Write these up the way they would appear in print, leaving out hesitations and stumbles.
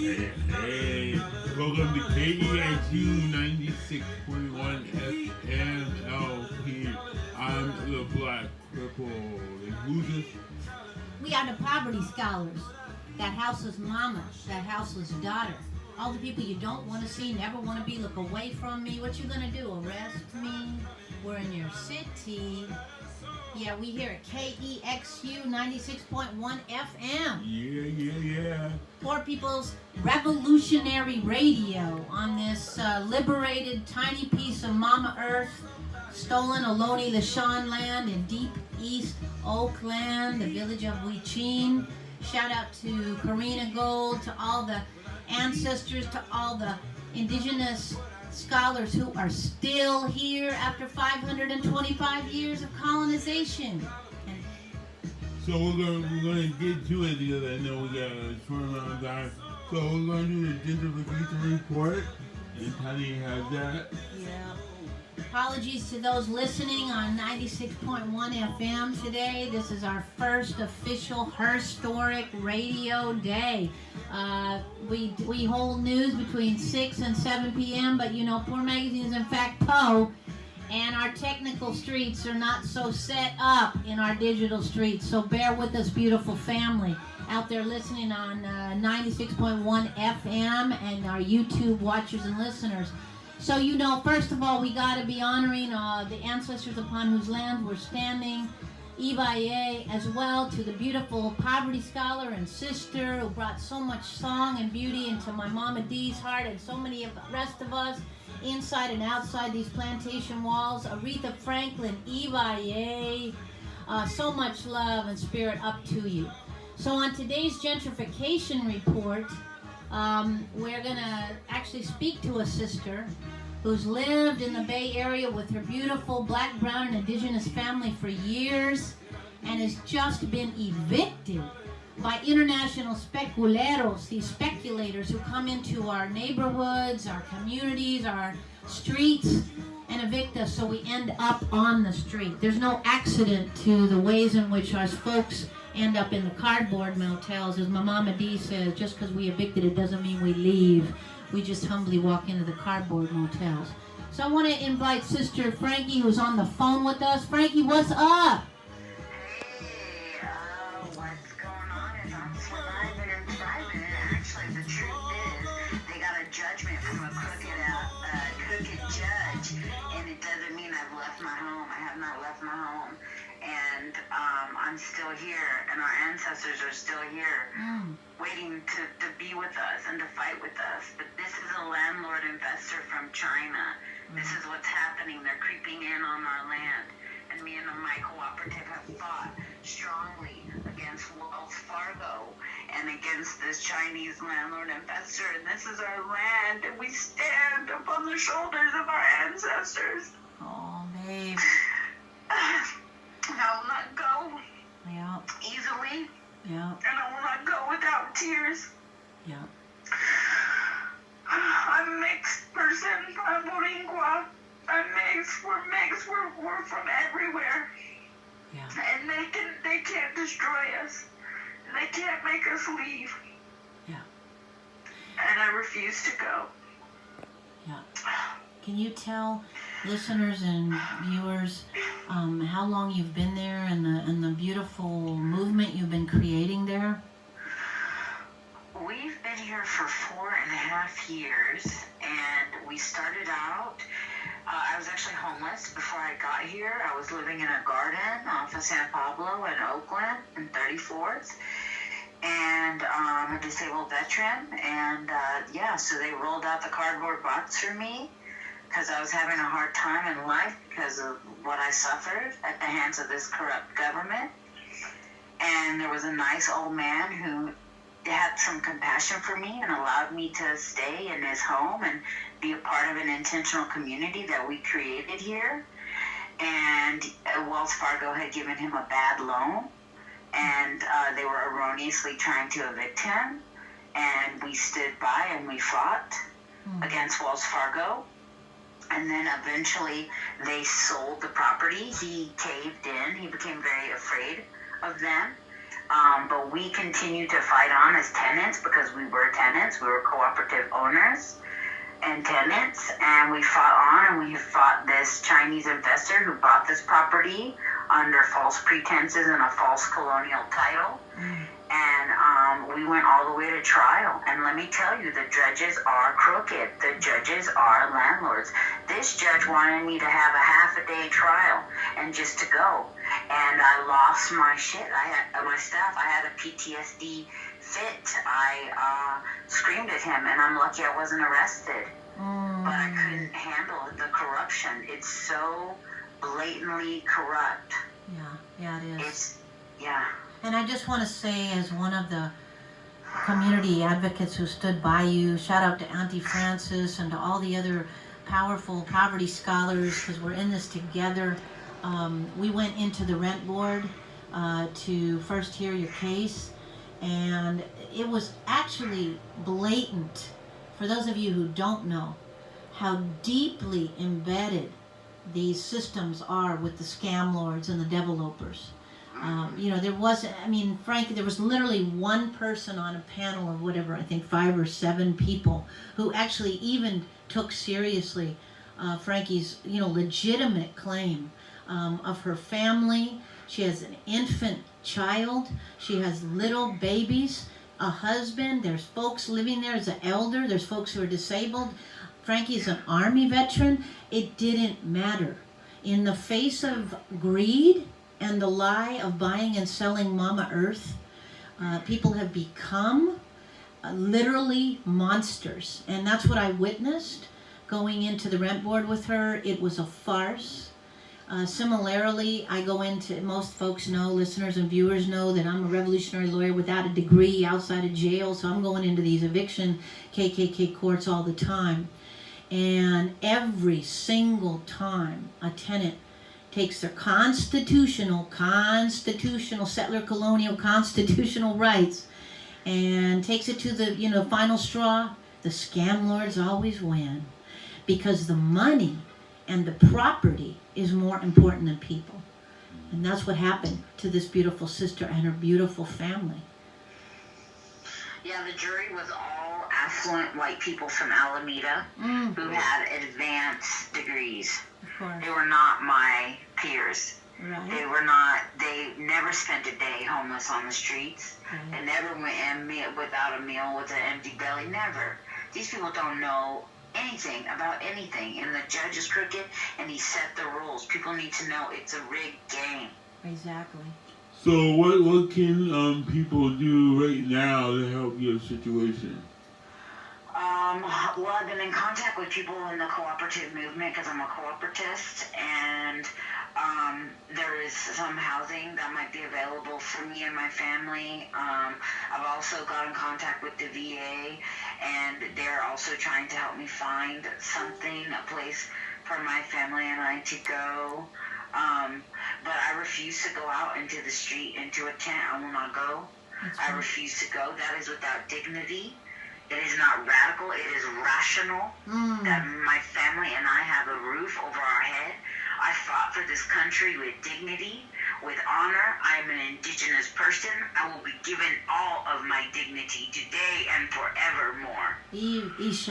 Hey, welcome to KEXU 96.1 FM LP. I'm the Black Cripple. Who's this? We are the poverty scholars. That houseless mama, that houseless daughter. All the people you don't want to see, never want to be, look away from me. What you gonna do, arrest me? We're in your city. Yeah, we here at KEXU 96.1 FM. Yeah. Poor People's Revolutionary Radio on this liberated tiny piece of Mama Earth, stolen Ohlone Lashon land in deep East Oakland, the village of Huichin. Shout out to Karina Gold, to all the ancestors, to all the indigenous scholars who are still here after 525 years of colonization. So we're gonna get to it because I know we got a short amount of time. So we're gonna do the gentrification report, and Tony has that. Yeah. Apologies to those listening on 96.1 FM today. This is our first official historic radio day. We hold news between 6 and 7 p.m., but you know, Poor Magazine is in fact Poe, and our technical streets are not so set up in our digital streets. So bear with us, beautiful family out there listening on 96.1 FM and our YouTube watchers and listeners. So, you know, first of all, we got to be honoring the ancestors upon whose land we're standing, Ibaye, as well to the beautiful poverty scholar and sister who brought so much song and beauty into my Mama D's heart, and so many of the rest of us inside and outside these plantation walls. Aretha Franklin, Ibaye, so much love and spirit up to you. So on today's gentrification report, we're going to actually speak to a sister who's lived in the Bay Area with her beautiful black, brown, and indigenous family for years and has just been evicted by international speculeros, these speculators who come into our neighborhoods, our communities, our streets, and evict us so we end up on the street. There's no accident to the ways in which us folks end up in the cardboard motels. As my Mama D says, just because we evicted it doesn't mean we leave. We just humbly walk into the cardboard motels. So I want to invite Sister Frankie, who's on the phone with us. Frankie, what's up? Hey, what's going on is I'm surviving and thriving. And actually, the truth is, they got a judgment from a crooked judge, and it doesn't mean I've left my home. I have not left my home. And I'm still here, and our ancestors are still here, waiting to be with us and to fight with us. But this is a landlord investor from China. This is what's happening. They're creeping in on our land. And me and my cooperative have fought strongly against Wells Fargo and against this Chinese landlord investor. And this is our land, and we stand upon the shoulders of our ancestors. Oh, babe. And I will not go easily. Yeah. And I will not go without tears. Yeah. I'm a mixed person. I'm Boricua. I'm mixed. We're mixed. We're from everywhere. Yeah. And they can't destroy us. They can't make us leave. Yeah. And I refuse to go. Yeah. Can you tell listeners and viewers how long you've been there and the beautiful movement you've been creating there? We've been here for 4.5 years, and we started out, I was actually homeless before I got here. I was living in a garden off of San Pablo in Oakland in 34th, and I'm a disabled veteran, and so they rolled out the cardboard box for me, because I was having a hard time in life because of what I suffered at the hands of this corrupt government. And there was a nice old man who had some compassion for me and allowed me to stay in his home and be a part of an intentional community that we created here. And Wells Fargo had given him a bad loan, and they were erroneously trying to evict him. And we stood by and we fought against Wells Fargo. And then eventually they sold the property. He caved in. He became very afraid of them. But we continued to fight on as tenants because we were tenants. We were cooperative owners and tenants, and we fought on, and we fought this Chinese investor who bought this property under false pretenses and a false colonial title. And we went all the way to trial. And let me tell you, the judges are crooked. The judges are landlords. This judge wanted me to have a half-a-day trial and just to go. And I lost my shit. I had my stuff. I had a PTSD fit. I screamed at him, and I'm lucky I wasn't arrested. But I couldn't handle the corruption. It's so blatantly corrupt. Yeah, it is. Yeah. And I just want to say, as one of the community advocates who stood by you, shout out to Auntie Frances and to all the other powerful poverty scholars, because we're in this together. We went into the rent board to first hear your case, and it was actually blatant, for those of you who don't know, how deeply embedded these systems are with the scam lords and the developers. There was, frankly, there was literally one person on a panel of whatever, I think 5 or 7 people who actually even took seriously Frankie's, legitimate claim of her family. She has an infant child. She has little babies, a husband. There's folks living there as an elder. There's folks who are disabled. Frankie's an Army veteran. It didn't matter. In the face of greed and the lie of buying and selling Mama Earth, people have become literally monsters. And that's what I witnessed going into the rent board with her. It was a farce. Similarly, I go into, most folks know, listeners and viewers know that I'm a revolutionary lawyer without a degree outside of jail, so I'm going into these eviction KKK courts all the time. And every single time a tenant takes their constitutional settler colonial constitutional rights and takes it to the final straw, the scam lords always win, because the money and the property is more important than people. And that's what happened to this beautiful sister and her beautiful family. Yeah, the jury was all affluent white people from Alameda who had advanced degrees. They were not my peers. Right. They never spent a day homeless on the streets. Right. They never went without a meal with an empty belly. Never. These people don't know anything about anything. And the judge is crooked, and he set the rules. People need to know it's a rigged game. Exactly. So what can people do right now to help your situation? Well, I've been in contact with people in the cooperative movement because I'm a cooperatist, and there is some housing that might be available for me and my family. I've also got in contact with the VA, and they're also trying to help me find something, a place for my family and I to go. But I refuse to go out into the street, into a tent. I will not go. I refuse to go. That is without dignity. It is not radical. It is rational that my family and I have a roof over our head. I fought for this country with dignity, with honor. I am an indigenous person. I will be given all of my dignity today and forevermore.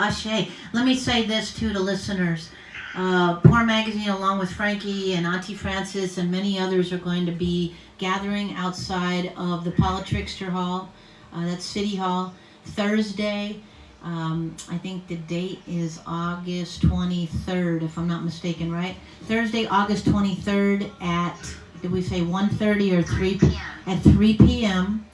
Ashe. Let me say this too to listeners. Poor Magazine, along with Frankie and Auntie Frances and many others, are going to be gathering outside of the Politrickster Hall. That's City Hall. Thursday, I think the date is August 23rd, if I'm not mistaken, right? Thursday, August 23rd at, did we say 1:30 or 3 p.m.? At 3 p.m.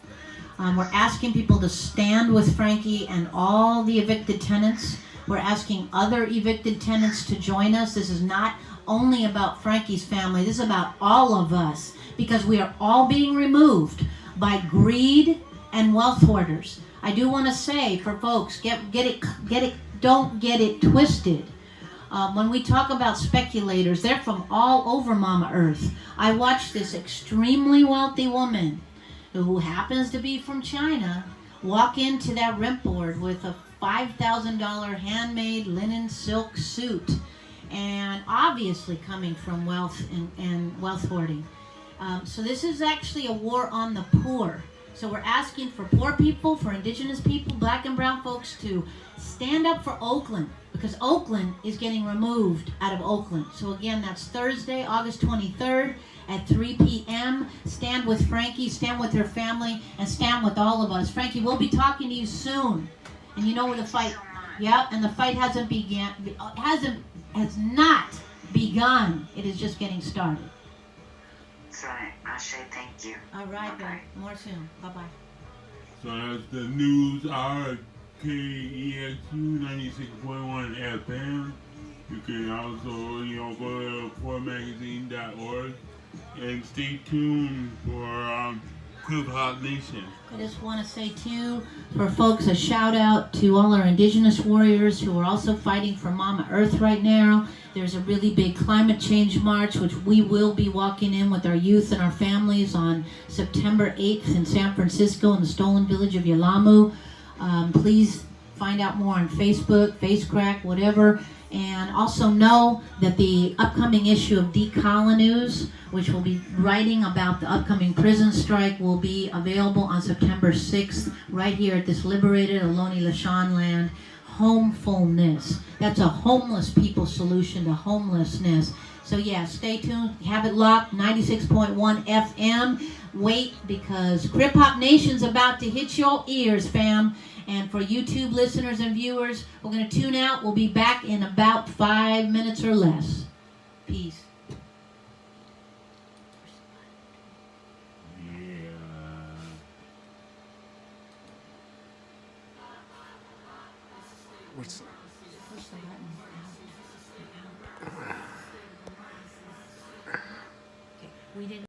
We're asking people to stand with Frankie and all the evicted tenants. We're asking other evicted tenants to join us. This is not only about Frankie's family. This is about all of us, because we are all being removed by greed and wealth hoarders. I do want to say for folks, don't get it twisted. When we talk about speculators, they're from all over Mama Earth. I watched this extremely wealthy woman who happens to be from China walk into that rent board with a $5,000 handmade linen silk suit, and obviously coming from wealth and wealth hoarding. So this is actually a war on the poor. So we're asking for poor people, for indigenous people, black and brown folks to stand up for Oakland, because Oakland is getting removed out of Oakland. So again, that's Thursday, August 23rd at 3 p.m. Stand with Frankie, stand with her family, and stand with all of us. Frankie, we'll be talking to you soon. And you know where the fight, yep, and the fight has not begun. It is just getting started. That's right. Ashe, thank you. All right, Bill. Bye-bye. More soon. Bye-bye. So that's the news hour, KEXU 96.1 FM. You can also, go to formagazine.org and stay tuned for Hip Hop Nation. I just want to say, too, for folks, a shout out to all our indigenous warriors who are also fighting for Mama Earth right now. There's a really big climate change march, which we will be walking in with our youth and our families on September 8th in San Francisco in the Stolen Village of Yalamu. Please find out more on Facebook, FaceCrack, whatever. And also know that the upcoming issue of Decolonize, which will be writing about the upcoming prison strike, will be available on September 6th right here at this liberated Ohlone Lashan land. Homefulness. That's a homeless people solution to homelessness. So yeah, stay tuned. Have it locked. 96.1 FM. Wait, because Crip Hop Nation's about to hit your ears, fam. And for YouTube listeners and viewers, we're going to tune out. We'll be back in about 5 minutes or less. Peace. What's Push the button. Out. Okay. We didn't.